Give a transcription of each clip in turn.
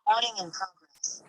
Recording in progress.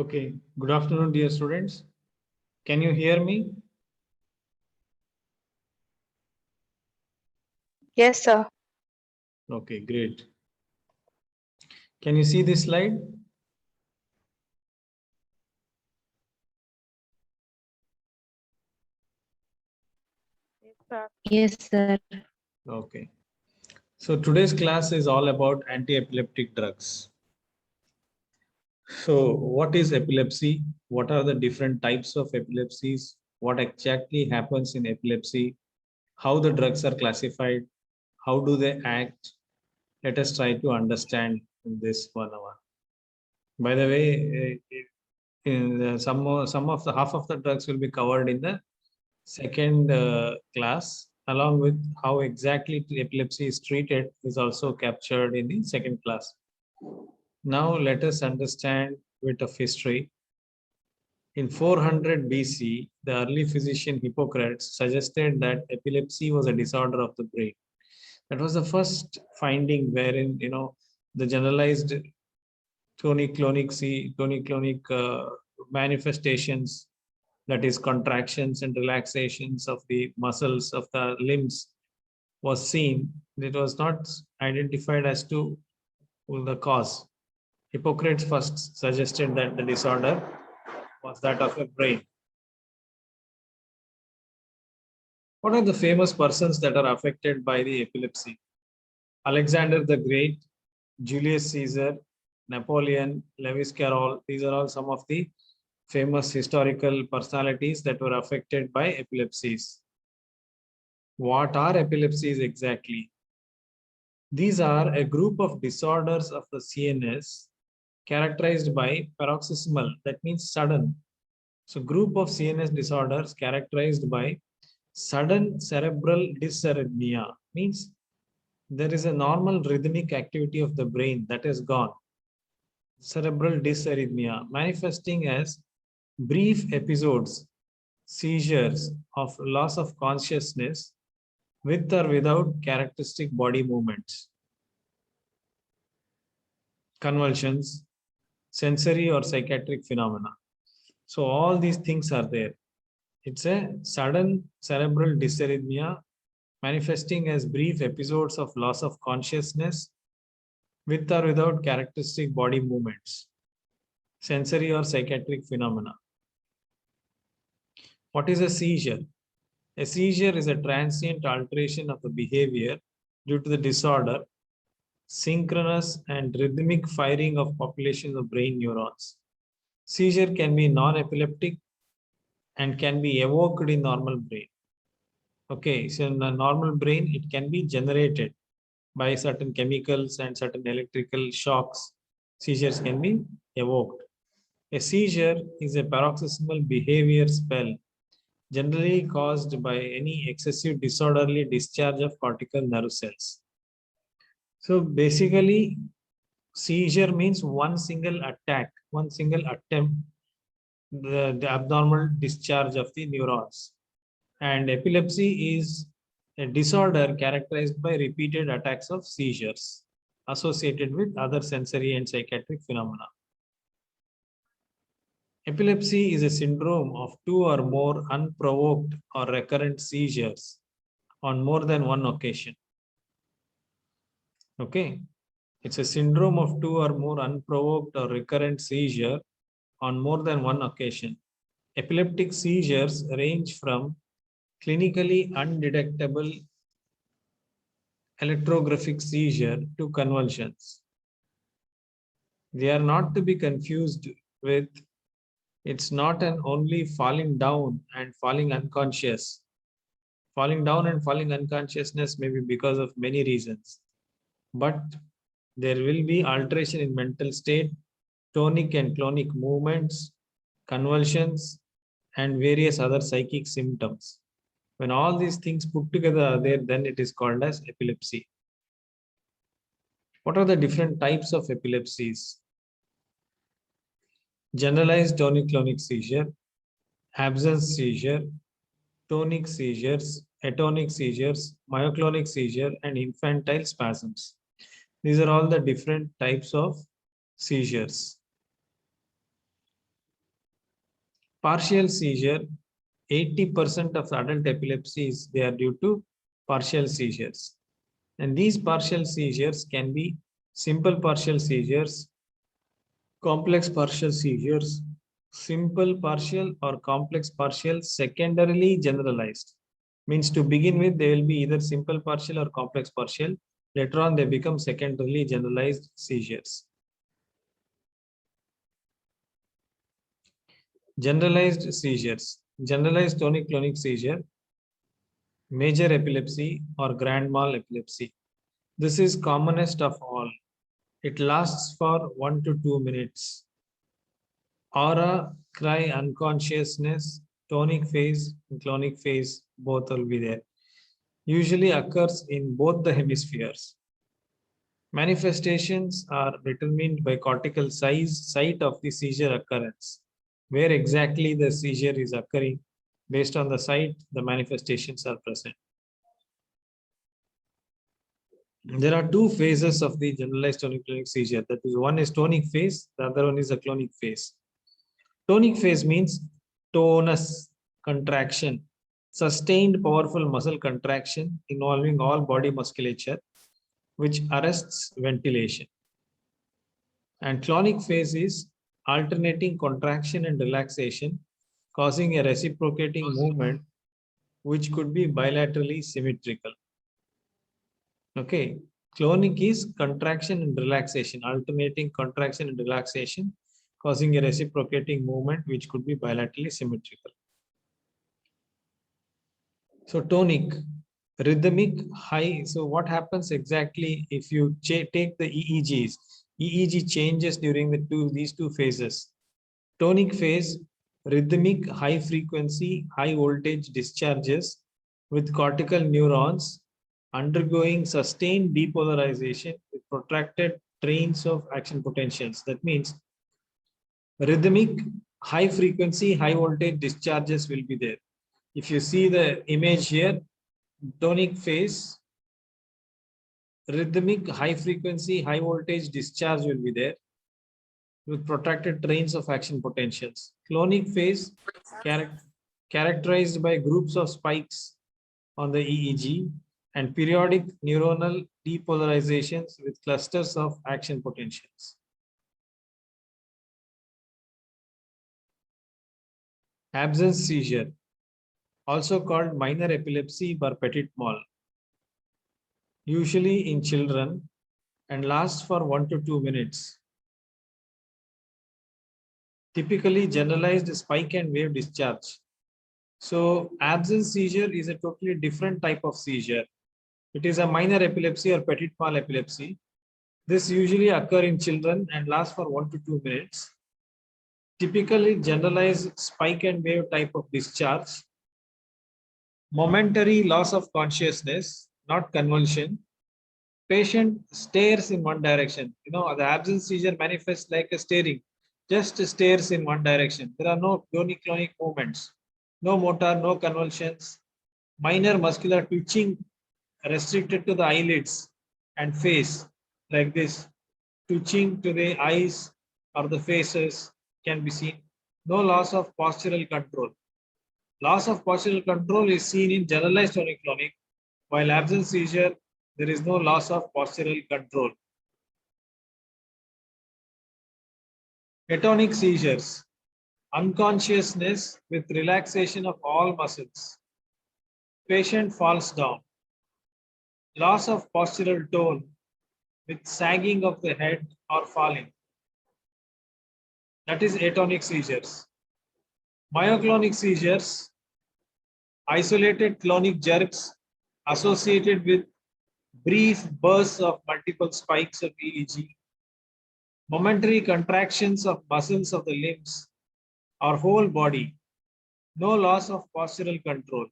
Okay, good afternoon, dear students. Can you hear me? Yes, sir. Okay, great. Can you see this slide? Yes, sir. Okay. So today's class is all about anti-epileptic drugs. So what is epilepsy? What are the different types of epilepsies? What exactly happens in epilepsy? How the drugs are classified? How do they act? Let us try to understand in this 1 hour. By the way, some of the half of the drugs will be covered in the second class, along with how exactly epilepsy is treated is also captured in the second class. Now let us understand a bit of history. In 400 BC, the early physician Hippocrates suggested that epilepsy was a disorder of the brain. That was the first finding wherein the generalized tonic-clonic manifestations, that is contractions and relaxations of the muscles of the limbs, was seen. It was not identified as to the cause. Hippocrates first suggested that the disorder was that of a brain. What are the famous persons that are affected by the epilepsy? Alexander the Great, Julius Caesar, Napoleon, Lewis Carroll. These are all some of the famous historical personalities that were affected by epilepsies. What are epilepsies exactly? These are a group of disorders of the CNS characterized by paroxysmal, that means sudden. So group of CNS disorders characterized by sudden cerebral dysarrhythmia, means there is a normal rhythmic activity of the brain that is gone. Cerebral dysarrhythmia manifesting as brief episodes seizures of loss of consciousness with or without characteristic body movements, convulsions, sensory or psychiatric phenomena. So all these things are there. It's a sudden cerebral dysarrhythmia manifesting as brief episodes of loss of consciousness with or without characteristic body movements, sensory or psychiatric phenomena. What is a seizure? A seizure is a transient alteration of the behavior due to the disorder, synchronous and rhythmic firing of populations of brain neurons. Seizure can be non-epileptic and can be evoked in normal brain. Okay, so in the normal brain, it can be generated by certain chemicals and certain electrical shocks. Seizures can be evoked. A seizure is a paroxysmal behavior spell generally caused by any excessive disorderly discharge of cortical nerve cells. So basically, seizure means one single attack, one single attempt, the abnormal discharge of the neurons. And epilepsy is a disorder characterized by repeated attacks of seizures associated with other sensory and psychiatric phenomena. Epilepsy is a syndrome of two or more unprovoked or recurrent seizures on more than one occasion. Okay, it's a syndrome of two or more unprovoked or recurrent seizure on more than one occasion. Epileptic seizures range from clinically undetectable electrographic seizure to convulsions. They are not to be confused with it's not an only falling down and falling unconscious. Falling down and falling unconsciousness may be because of many reasons, but there will be alteration in mental state, tonic and clonic movements, convulsions, and various other psychic symptoms. When all these things put together are there, then it is called as epilepsy. What are the different types of epilepsies? Generalized tonic-clonic seizure, absence seizure, tonic seizures, atonic seizures, myoclonic seizure, and infantile spasms. These are all the different types of seizures. Partial seizure, 80% of adult epilepsies, they are due to partial seizures. And these partial seizures can be simple partial seizures, complex partial seizures, simple partial or complex partial secondarily generalized. Means to begin with, they will be either simple partial or complex partial. Later on, they become secondarily generalized seizures. Generalized seizures. Generalized tonic-clonic seizure, major epilepsy or grand mal epilepsy. This is commonest of all. It lasts for 1 to 2 minutes. Aura, cry, unconsciousness, tonic phase, and clonic phase, both will be there. Usually occurs in both the hemispheres. Manifestations are determined by cortical site of the seizure occurrence. Where exactly the seizure is occurring, based on the site, the manifestations are present. There are two phases of the generalized tonic-clonic seizure. That is, one is tonic phase, the other one is a clonic phase. Tonic phase means tonus, contraction, sustained powerful muscle contraction involving all body musculature, which arrests ventilation. And clonic phase is alternating contraction and relaxation, causing a reciprocating movement, which could be bilaterally symmetrical. Okay, clonic is contraction and relaxation, alternating contraction and relaxation, causing a reciprocating movement, which could be bilaterally symmetrical. So tonic, rhythmic, high. So what happens exactly if you take the EEGs? EEG changes during these two phases. Tonic phase, rhythmic, high frequency, high voltage discharges with cortical neurons undergoing sustained depolarization with protracted trains of action potentials. That means rhythmic high frequency, high voltage discharges will be there. If you see the image here, tonic phase, rhythmic, high frequency, high voltage discharge will be there with protracted trains of action potentials. Clonic phase characterized by groups of spikes on the EEG and periodic neuronal depolarizations with clusters of action potentials. Absence seizure, also called minor epilepsy or petit mal, usually in children and lasts for 1 to 2 minutes. Typically generalized spike and wave discharge. So absence seizure is a totally different type of seizure. It is a minor epilepsy or petit mal epilepsy. This usually occur in children and lasts for 1 to 2 minutes. Typically generalized spike and wave type of discharge. Momentary loss of consciousness, not convulsion. Patient stares in one direction. The absence seizure manifests like a staring, just stares in one direction. There are no tonic-clonic movements, no motor, no convulsions, minor muscular twitching restricted to the eyelids and face, like this. Twitching to the eyes or the faces can be seen. No loss of postural control. Loss of postural control is seen in generalized tonic-clonic, while absence seizure, there is no loss of postural control. Atonic seizures, unconsciousness with relaxation of all muscles. Patient falls down. Loss of postural tone with sagging of the head or falling. That is atonic seizures. Myoclonic seizures, isolated clonic jerks associated with brief bursts of multiple spikes of EEG, momentary contractions of muscles of the limbs or whole body, no loss of postural control.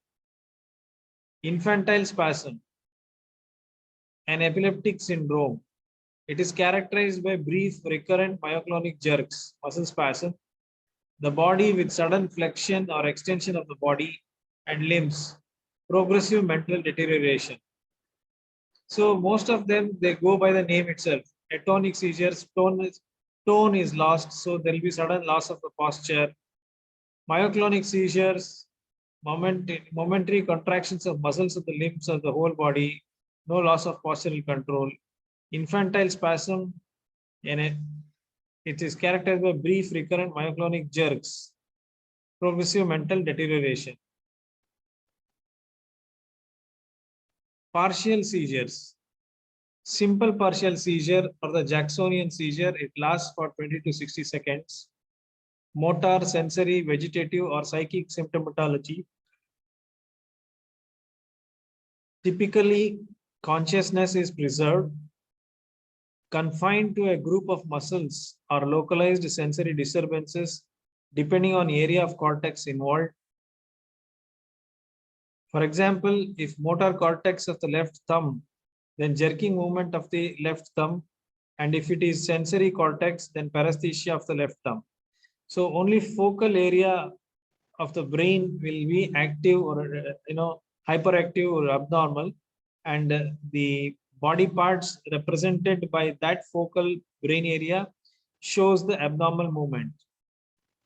Infantile spasm, an epileptic syndrome. It is characterized by brief recurrent myoclonic jerks, muscle spasm, the body with sudden flexion or extension of the body and limbs, progressive mental deterioration. So most of them, they go by the name itself. Atonic seizures, tone is lost, so there will be sudden loss of the posture. Myoclonic seizures, momentary contractions of muscles of the limbs of the whole body, no loss of postural control. Infantile spasm, it is characterized by brief recurrent myoclonic jerks, progressive mental deterioration. Partial seizures. Simple partial seizure or the Jacksonian seizure, it lasts for 20 to 60 seconds. Motor, sensory, vegetative, or psychic symptomatology. Typically, consciousness is preserved, confined to a group of muscles or localized sensory disturbances depending on area of cortex involved. For example, if motor cortex of the left thumb, then jerking movement of the left thumb, and if it is sensory cortex, then paresthesia of the left thumb. So only focal area of the brain will be active or hyperactive or abnormal, and the body parts represented by that focal brain area shows the abnormal movement.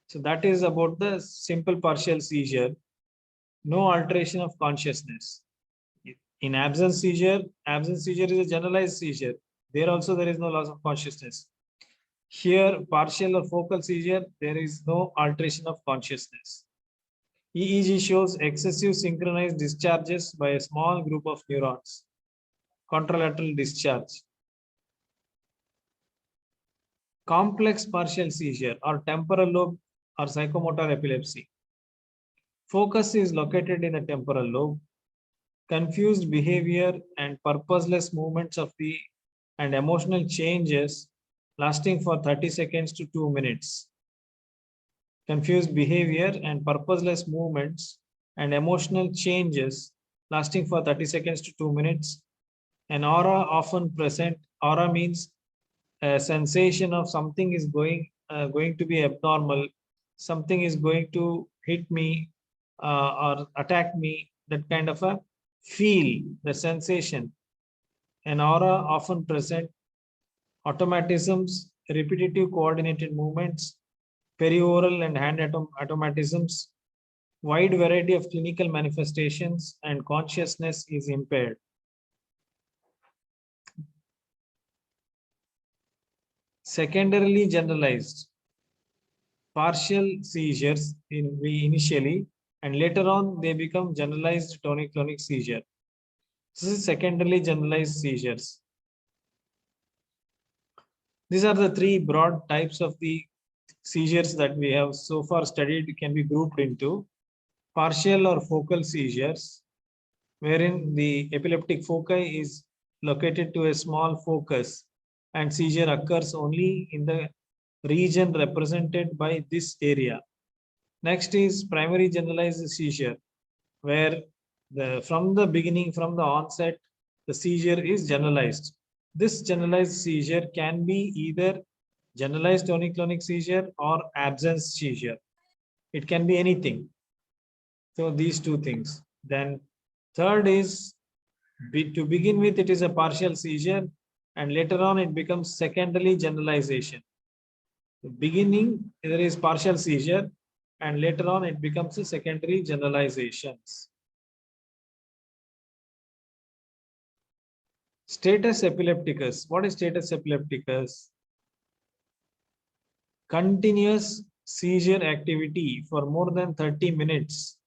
So that is about the simple partial seizure. No alteration of consciousness. In absence seizure is a generalized seizure. There also there is no loss of consciousness. Here, partial or focal seizure, there is no alteration of consciousness. EEG shows excessive synchronized discharges by a small group of neurons. Contralateral discharge. Complex partial seizure or temporal lobe or psychomotor epilepsy. Focus is located in the temporal lobe. Confused behavior and purposeless movements of the and emotional changes lasting for 30 seconds to 2 minutes. Confused behavior and purposeless movements and emotional changes lasting for 30 seconds to 2 minutes. An aura often present. Aura means a sensation of something is going to be abnormal. something is going to hit me or attack me, that kind of a feel, the sensation, an aura often present, automatisms, repetitive coordinated movements, perioral and hand automatisms, wide variety of clinical manifestations, and consciousness is impaired. Secondarily generalized, partial seizures initially, and later on they become generalized tonic-clonic seizure. This is secondarily generalized seizures. These are the three broad types of the seizures that we have so far studied, can be grouped into partial or focal seizures, wherein the epileptic foci is located to a small focus and seizure occurs only in the region represented by this area. Next is primary generalized seizure, where from the beginning, from the onset, the seizure is generalized. This generalized seizure can be either generalized tonic-clonic seizure or absence seizure. It can be anything. So these two things. Then third is, to begin with, it is a partial seizure, and later on it becomes secondary generalization. The beginning, there is partial seizure, and later on it becomes a secondary generalizations. Status epilepticus. What is status epilepticus? Continuous seizure activity for more than 30 minutes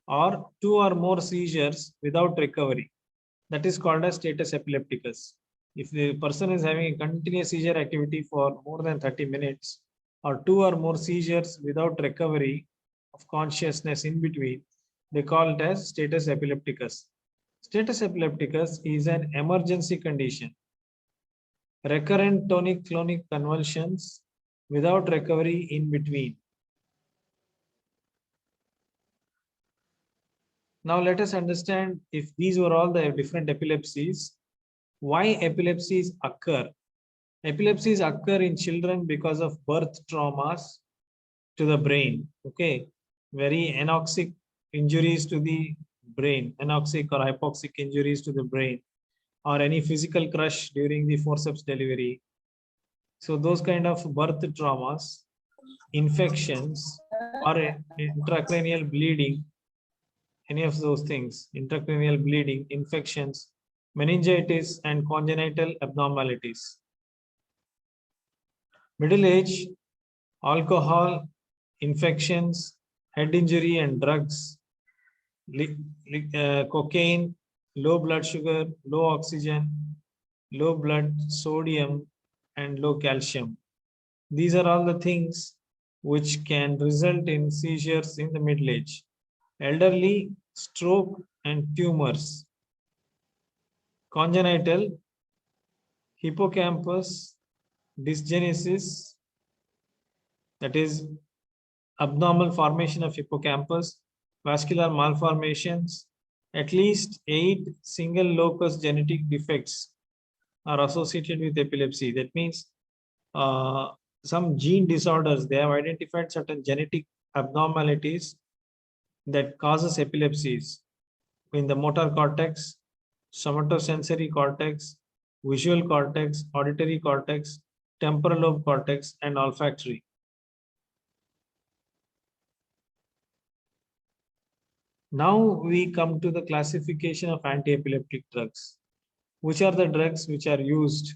or 2 or more seizures without recovery. That is called as status epilepticus. If the person is having a continuous seizure activity for more than 30 minutes or 2 or more seizures without recovery of consciousness in between, they call it as status epilepticus. Status epilepticus is an emergency condition. Recurrent tonic-clonic convulsions without recovery in between. Now let us understand, if these were all the different epilepsies, why epilepsies occur. Epilepsies occur in children because of birth traumas to the brain. Okay, very anoxic injuries to the brain, anoxic or hypoxic injuries to the brain, or any physical crush during the forceps delivery. So those kind of birth traumas, infections, or intracranial bleeding, any of those things, intracranial bleeding, infections, meningitis, and congenital abnormalities. Middle age, alcohol, infections, head injury, and drugs, cocaine, low blood sugar, low oxygen, low blood sodium, and low calcium. These are all the things which can result in seizures in the middle age. Elderly, stroke and tumors. Congenital, hippocampus dysgenesis, that is abnormal formation of hippocampus, vascular malformations, at least 8 single locus genetic defects are associated with epilepsy. That means some gene disorders, they have identified certain genetic abnormalities that causes epilepsies in the motor cortex, somatosensory cortex, visual cortex, auditory cortex, temporal lobe cortex, and olfactory. Now we come to the classification of anti-epileptic drugs. Which are the drugs which are used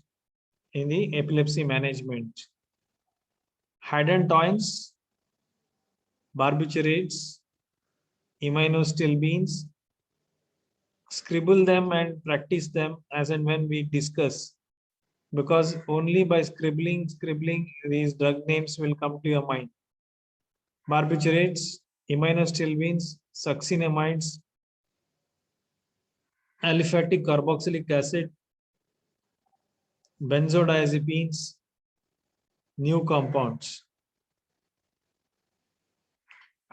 in the epilepsy management? Hydantoins, barbiturates, immunostilbenes. Scribble them and practice them as and when we discuss, because only by scribbling these drug names will come to your mind. Barbiturates, immunostilbenes, succinamides, aliphatic carboxylic acid, benzodiazepines, new compounds.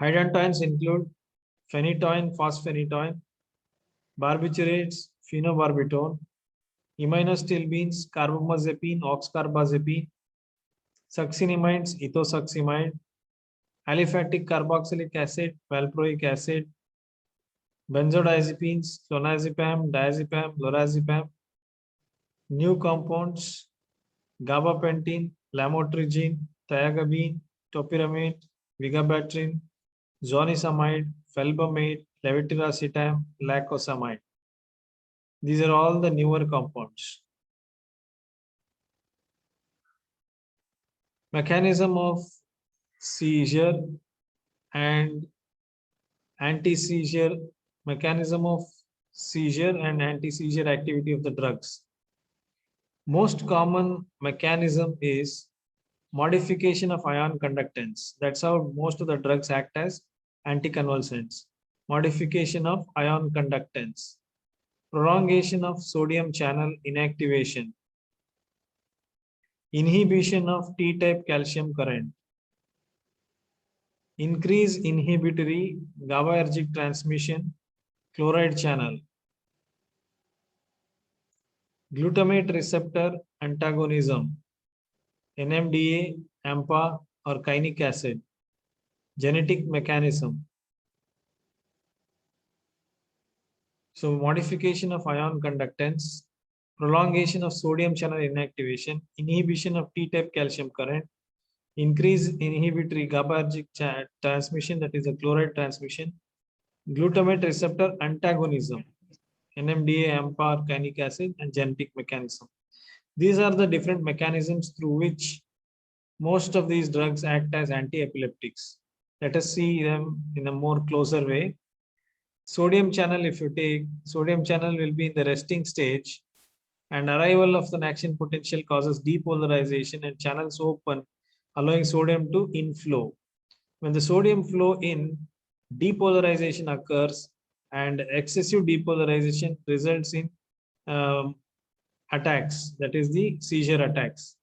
Hydantoins include phenytoin, fosphenytoin, barbiturates, phenobarbital, immunostilbenes, carbamazepine, oxcarbazepine, succinamides, ethosuximide, aliphatic carboxylic acid, valproic acid, benzodiazepines, clonazepam, diazepam, lorazepam, new compounds, gabapentin, lamotrigine, thiagabine, topiramate, vigabatrin, zonisamide, felbamate, levetiracetam, lacosamide. These are all the newer compounds. Mechanism of seizure and anti-seizure, mechanism of seizure and anti-seizure activity of the drugs. Most common mechanism is modification of ion conductance. That's how most of the drugs act as anticonvulsants. Modification of ion conductance. Prolongation of sodium channel inactivation. Inhibition of T-type calcium current. Increase inhibitory GABAergic transmission, chloride channel. Glutamate receptor antagonism, NMDA, AMPA, or kinic acid. Genetic mechanism. So modification of ion conductance, prolongation of sodium channel inactivation, inhibition of T-type calcium current, increase inhibitory GABAergic transmission, that is a chloride transmission, glutamate receptor antagonism, NMDA, AMPA, kinic acid, and genetic mechanism. These are the different mechanisms through which most of these drugs act as anti-epileptics. Let us see them in a more closer way. Sodium channel, if you take, sodium channel will be in the resting stage, and arrival of an action potential causes depolarization and channels open, allowing sodium to inflow. When the sodium flow in, depolarization occurs, and excessive depolarization results in attacks, that is the seizure attacks.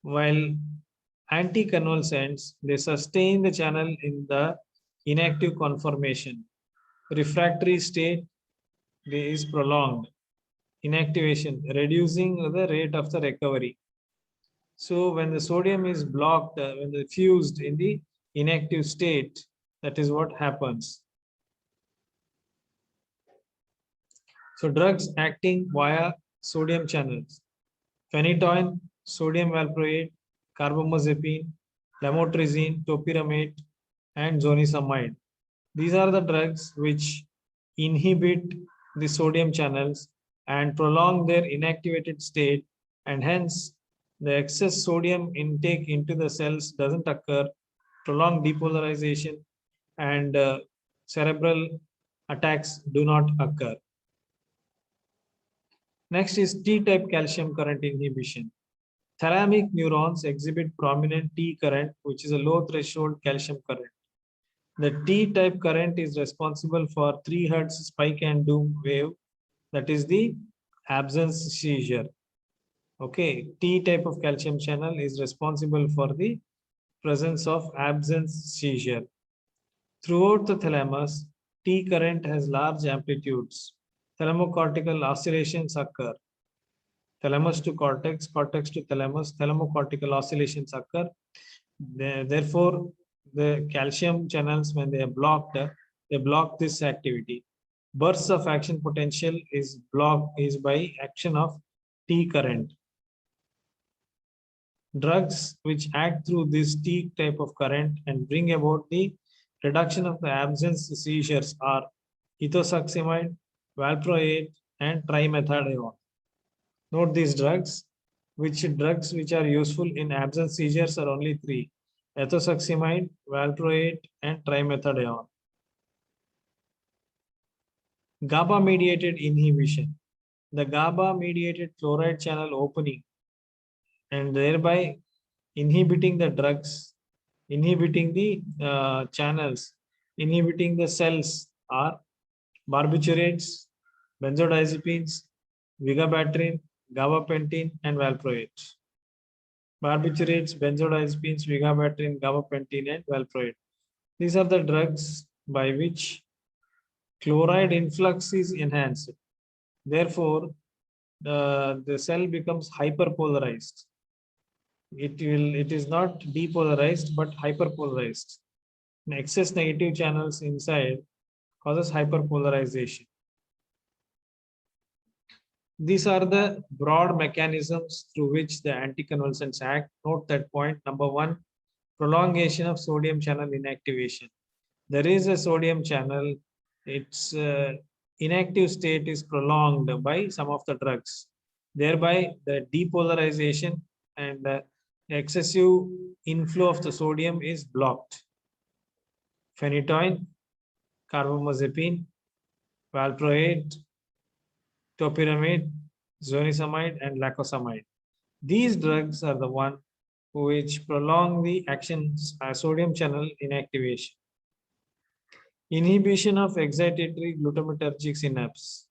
While anticonvulsants, they sustain the channel in the inactive conformation. Refractory state is prolonged. Inactivation, reducing the rate of the recovery. So when the sodium is blocked, when the fused in the inactive state, that is what happens. So drugs acting via sodium channels. Phenytoin, sodium valproate, carbamazepine, lamotrigine, topiramate, and zonisamide. These are the drugs which inhibit the sodium channels and prolong their inactivated state, and hence the excess sodium intake into the cells doesn't occur, prolonged depolarization, and cerebral attacks do not occur. Next is T-type calcium current inhibition. Thalamic neurons exhibit prominent T current, which is a low threshold calcium current. The T-type current is responsible for 3 Hz spike and doom wave, that is the absence seizure. Okay, T-type of calcium channel is responsible for the presence of absence seizure. Throughout the thalamus, T current has large amplitudes. Thalamocortical oscillations occur. Thalamus to cortex, cortex to thalamus, thalamocortical oscillations occur. Therefore, the calcium channels, when they are blocked, they block this activity. Bursts of action potential is blocked by action of T current. Drugs which act through this T type of current and bring about the reduction of the absence seizures are ethosuximide, valproate, and trimethadione. Note these drugs. Which are useful in absence seizures are only 3: ethosuximide, valproate, and trimethadione. GABA-mediated inhibition. The GABA-mediated chloride channel opening and thereby inhibiting the drugs, inhibiting the channels, inhibiting the cells are barbiturates, benzodiazepines, vigabatrin, gabapentin, and valproate. Barbiturates, benzodiazepines, vigabatrin, gabapentin, and valproate. These are the drugs by which chloride influx is enhanced. Therefore, the cell becomes hyperpolarized. It is not depolarized but hyperpolarized. Excess negative channels inside causes hyperpolarization. These are the broad mechanisms through which the anticonvulsants act. Note that point number one, prolongation of sodium channel inactivation. There is a sodium channel, its inactive state is prolonged by some of the drugs. Thereby, the depolarization and excessive inflow of the sodium is blocked. Phenytoin, carbamazepine, valproate, topiramate, zonisamide, and lacosamide. These drugs are the one which prolong the actions sodium channel inactivation. Inhibition of excitatory glutamatergic synapse.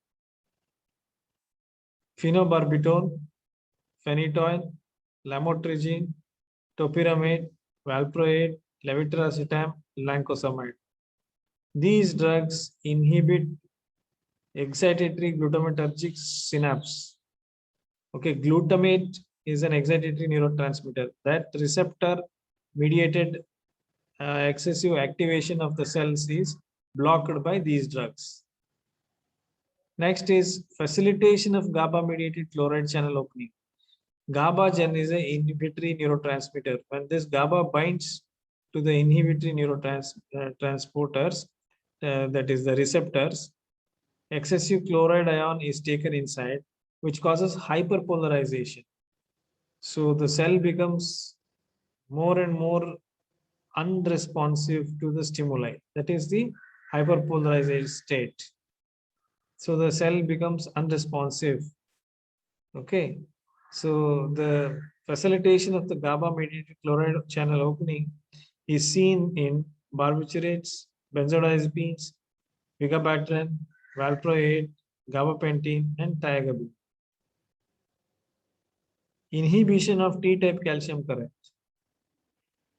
Phenobarbital, phenytoin, lamotrigine, topiramate, valproate, levetiracetam, lacosamide. These drugs inhibit excitatory glutamatergic synapse. Okay, glutamate is an excitatory neurotransmitter. That receptor mediated excessive activation of the cells is blocked by these drugs. Next is facilitation of GABA mediated chloride channel opening. GABA is an inhibitory neurotransmitter. When this GABA binds to the inhibitory neurotransporters, that is the receptors, excessive chloride ion is taken inside, which causes hyperpolarization. So the cell becomes more and more unresponsive to the stimuli. That is the hyperpolarized state. So the cell becomes unresponsive. Okay. So the facilitation of the GABA mediated chloride channel opening is seen in barbiturates, benzodiazepines, vigabatrin, valproate, gabapentin, and thiagabine. Inhibition of T-type calcium current.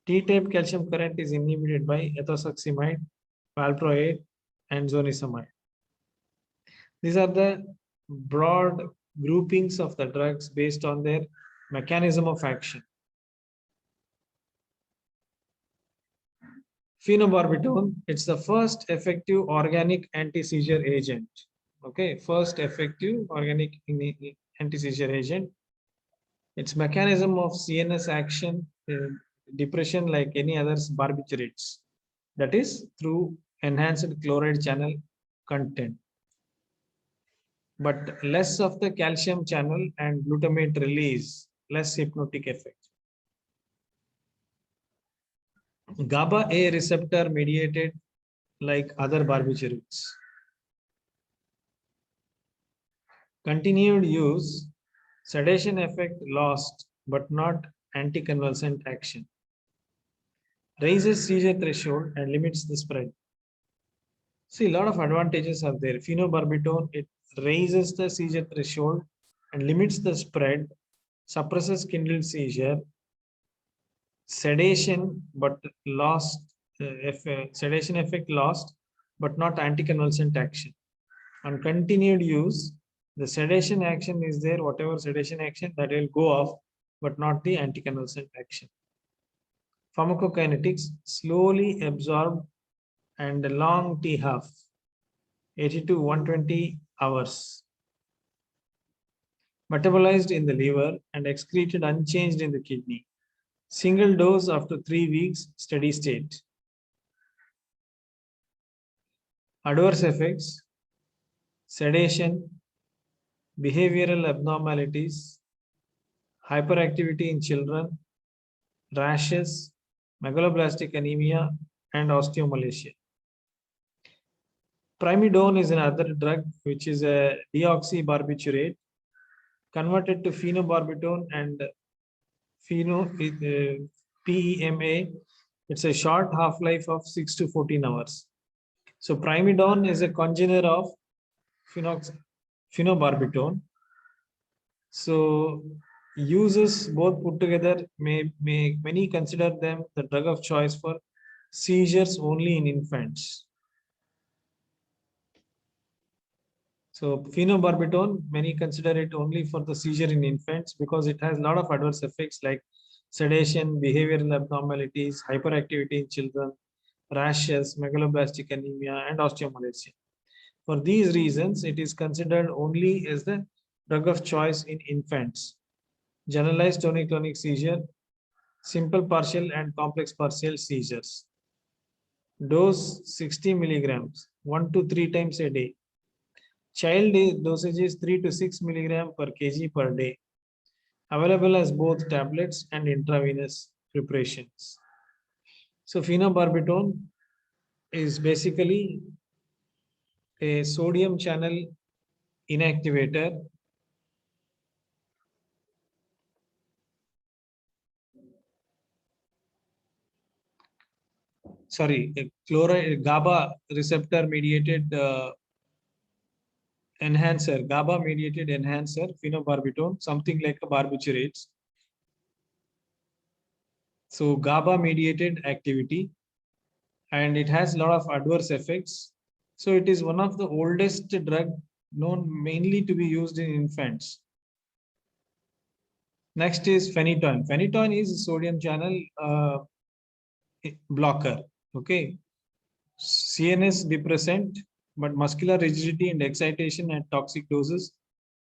T-type calcium current is inhibited by ethosuximide, valproate, and zonisamide. These are the broad groupings of the drugs based on their mechanism of action. Phenobarbital, it's the first effective organic anti-seizure agent. Okay, first effective organic anti-seizure agent. Its mechanism of CNS action, depression like any other barbiturates, that is through enhanced chloride channel content, but less of the calcium channel and glutamate release, less hypnotic effect. GABA A receptor mediated like other barbiturates. Continued use, sedation effect lost, but not anticonvulsant action. Raises seizure threshold and limits the spread. See, a lot of advantages are there. Phenobarbital, it raises the seizure threshold and limits the spread, suppresses kindled seizure, sedation but lost, sedation effect lost, but not anticonvulsant action. On continued use, the sedation action is there, whatever sedation action that will go off, but not the anticonvulsant action. Pharmacokinetics, slowly absorbed and long T-half, 80 to 120 hours. Metabolized in the liver and excreted unchanged in the kidney. Single dose after 3 weeks, steady state. Adverse effects, sedation, behavioral abnormalities, hyperactivity in children, rashes, megaloblastic anemia, and osteomalacia. Primidone is another drug which is a deoxybarbiturate converted to phenobarbital and PEMA. It's a short half-life of 6 to 14 hours. So primidone is a congener of phenobarbital. So uses both put together may many consider them the drug of choice for seizures only in infants. So phenobarbital, many consider it only for the seizure in infants because it has a lot of adverse effects like sedation, behavioral abnormalities, hyperactivity in children, rashes, megaloblastic anemia, and osteomalacia. For these reasons, it is considered only as the drug of choice in infants. Generalized tonic-clonic seizure, simple partial and complex partial seizures. Dose 60 milligrams, 1 to 3 times a day. Child dosage is 3 to 6 milligram per kg per day. Available as both tablets and intravenous preparations. So phenobarbital is basically a sodium channel inactivator. Sorry, a chloride GABA receptor mediated enhancer, GABA mediated enhancer, phenobarbital, something like a barbiturates. So GABA mediated activity, and it has a lot of adverse effects. So it is one of the oldest drug known mainly to be used in infants. Next is phenytoin. Phenytoin is a sodium channel blocker. Okay, CNS depressant, but muscular rigidity and excitation at toxic doses.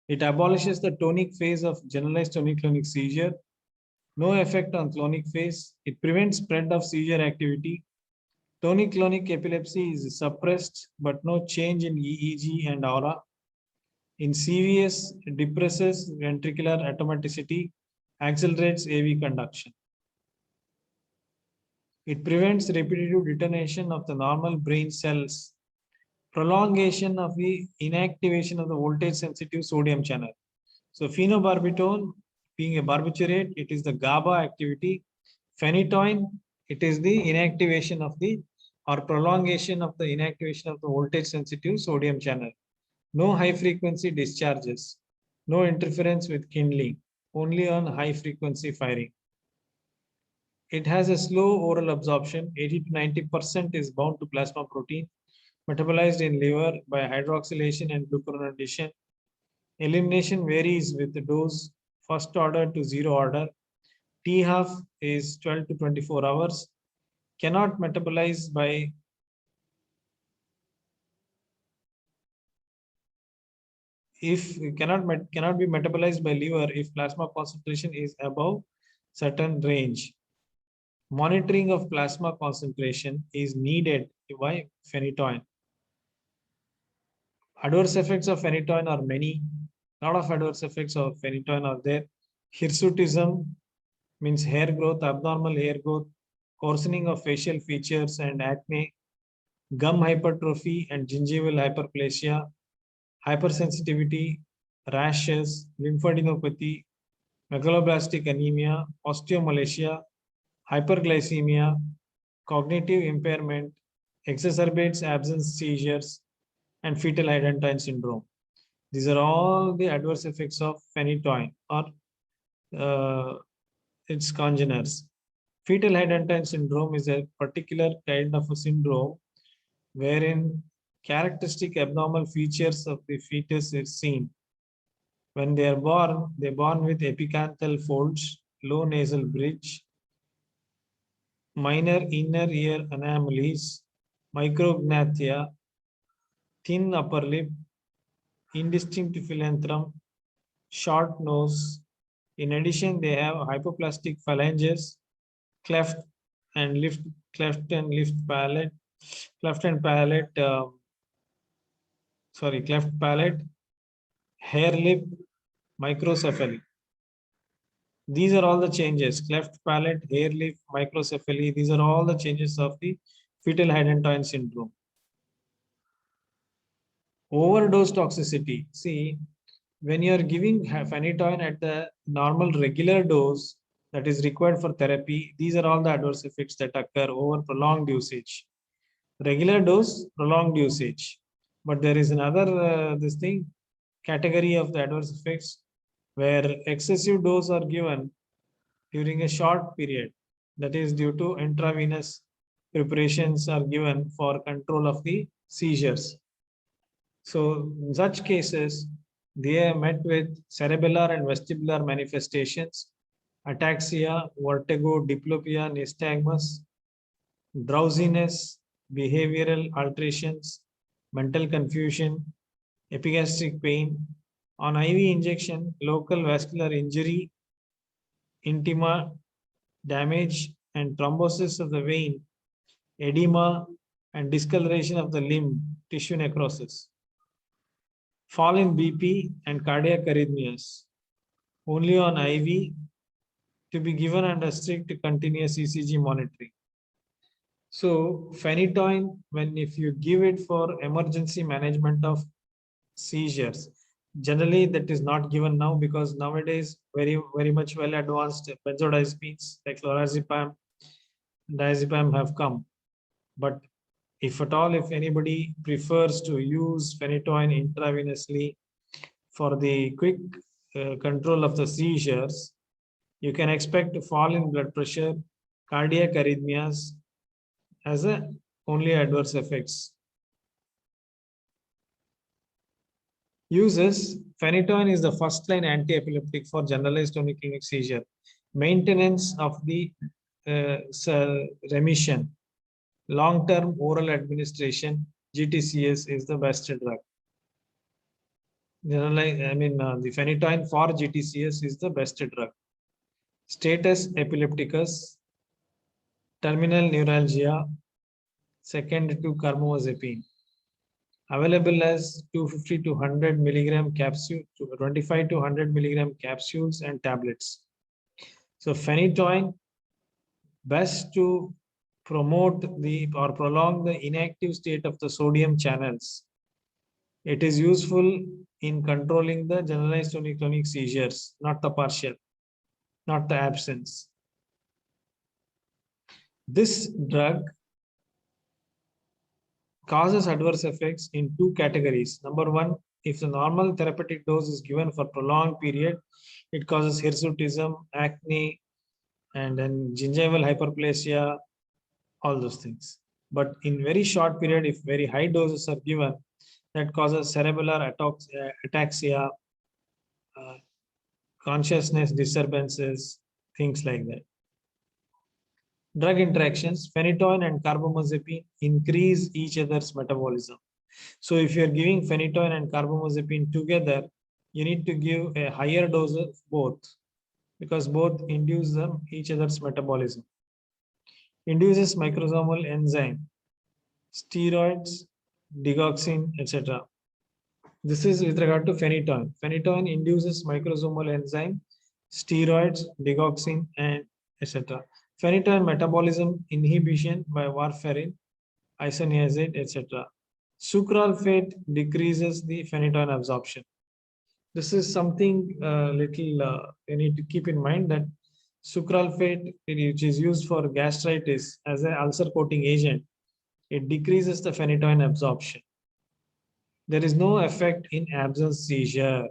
It abolishes the tonic phase of generalized tonic-clonic seizure. No effect on clonic phase. It prevents spread of seizure activity. Tonic-clonic epilepsy is suppressed, but no change in EEG and aura. In CVS, it depresses ventricular automaticity, accelerates AV conduction. It prevents repetitive detonation of the normal brain cells, prolongation of the inactivation of the voltage sensitive sodium channel. So phenobarbital being a barbiturate, it is the GABA activity. Phenytoin, it is the inactivation of the or prolongation of the inactivation of the voltage sensitive sodium channel. No high frequency discharges, no interference with kindling, only on high frequency firing. It has a slow oral absorption, 80 to 90% is bound to plasma protein, metabolized in liver by hydroxylation and glucuronidation. Elimination varies with the dose, first order to zero order. T half is 12 to 24 hours. Cannot metabolize by cannot be metabolized by liver if plasma concentration is above certain range. Monitoring of plasma concentration is needed by phenytoin. Adverse effects of phenytoin are many. A lot of adverse effects of phenytoin are there. Hirsutism means hair growth, abnormal hair growth, coarsening of facial features and acne, gum hypertrophy and gingival hyperplasia, hypersensitivity, rashes, lymphadenopathy, megaloblastic anemia, osteomalacia, hyperglycemia, cognitive impairment, exacerbates absence seizures, and fetal hydantoin syndrome. These are all the adverse effects of phenytoin or its congeners. Fetal hydantoin syndrome is a particular kind of a syndrome wherein characteristic abnormal features of the fetus is seen. When they are born with epicanthal folds, low nasal bridge, minor inner ear anomalies, micrognathia, thin upper lip, indistinct philantrum, short nose. In addition, they have hypoplastic phalanges, cleft and lift palate, cleft and palate, cleft palate, hair lip, microcephaly. These are all the changes, cleft palate, hair lip, microcephaly. These are all the changes of the fetal hydantoin syndrome. Overdose toxicity. See, when you are giving phenytoin at the normal regular dose that is required for therapy, these are all the adverse effects that occur over prolonged usage. Regular dose, prolonged usage. But there is another category of the adverse effects where excessive dose are given during a short period. That is due to intravenous preparations are given for control of the seizures. So in such cases, they are met with cerebellar and vestibular manifestations, ataxia, vertigo, diplopia, nystagmus, drowsiness, behavioral alterations, mental confusion, epigastric pain. On IV injection, local vascular injury, intima, damage and thrombosis of the vein, edema and discoloration of the limb, tissue necrosis. Fall in BP and cardiac arrhythmias, only on IV, to be given under strict continuous ECG monitoring. So phenytoin, when if you give it for emergency management of seizures, generally that is not given now, because nowadays very much well advanced benzodiazepines like lorazepam, diazepam have come. But if at all, if anybody prefers to use phenytoin intravenously for the quick control of the seizures, you can expect to fall in blood pressure, cardiac arrhythmias as a only adverse effects. Uses: phenytoin is the first line anti-epileptic for generalized tonic-clonic seizure. Maintenance of the remission. Long-term oral administration, GTCS is the best drug. The phenytoin for GTCS is the best drug. Status epilepticus, terminal neuralgia, second to carbamazepine. Available as 250 to 100 milligram capsule, 25 to 100 milligram capsules and tablets. So phenytoin, best to promote the or prolong the inactive state of the sodium channels. It is useful in controlling the generalized tonic-clonic seizures, not the partial, not the absence. This drug causes adverse effects in two categories. Number one, if the normal therapeutic dose is given for prolonged period, it causes hirsutism, acne, and then gingival hyperplasia, all those things. But in very short period, if very high doses are given, that causes cerebellar ataxia, consciousness disturbances, things like that. Drug interactions: phenytoin and carbamazepine increase each other's metabolism. So if you are giving phenytoin and carbamazepine together, you need to give a higher dose of both, because both induce each other's metabolism. Induces microsomal enzyme, steroids, digoxin, etc. This is with regard to phenytoin. Phenytoin induces microsomal enzyme, steroids, digoxin, and etc. Phenytoin metabolism inhibition by warfarin, isoniazid, etc. Sucralfate decreases the phenytoin absorption. This is something you need to keep in mind, that sucralfate, which is used for gastritis as an ulcer coating agent, it decreases the phenytoin absorption. There is no effect in absence seizure.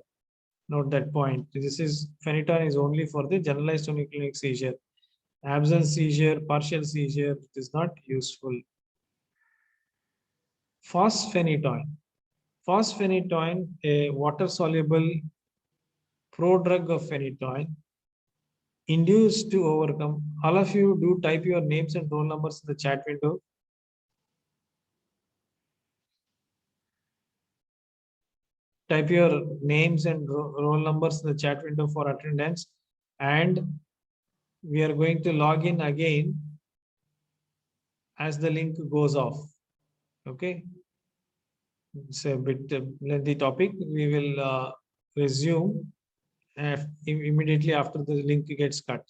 Note that point. This is phenytoin is only for the generalized tonic-clonic seizure. Absence seizure, partial seizure, it is not useful. Fosphenytoin. Fosphenytoin, a water-soluble prodrug of phenytoin, induced to overcome. All of you do type your names and roll numbers in the chat window. Type your names and roll numbers in the chat window for attendance, and we are going to log in again as the link goes off. Okay, it's a bit lengthy topic. We will resume immediately after the link gets cut.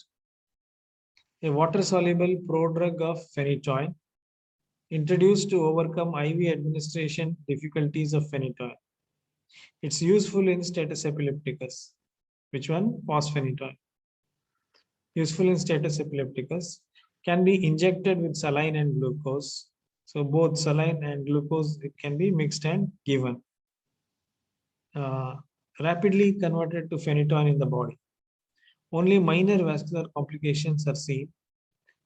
A water-soluble prodrug of phenytoin, introduced to overcome IV administration difficulties of phenytoin. It's useful in status epilepticus. Which one? Fosphenytoin. Useful in status epilepticus. Can be injected with saline and glucose. So both saline and glucose, it can be mixed and given. Rapidly converted to phenytoin in the body. Only minor vascular complications are seen.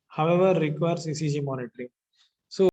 However, requires ECG monitoring.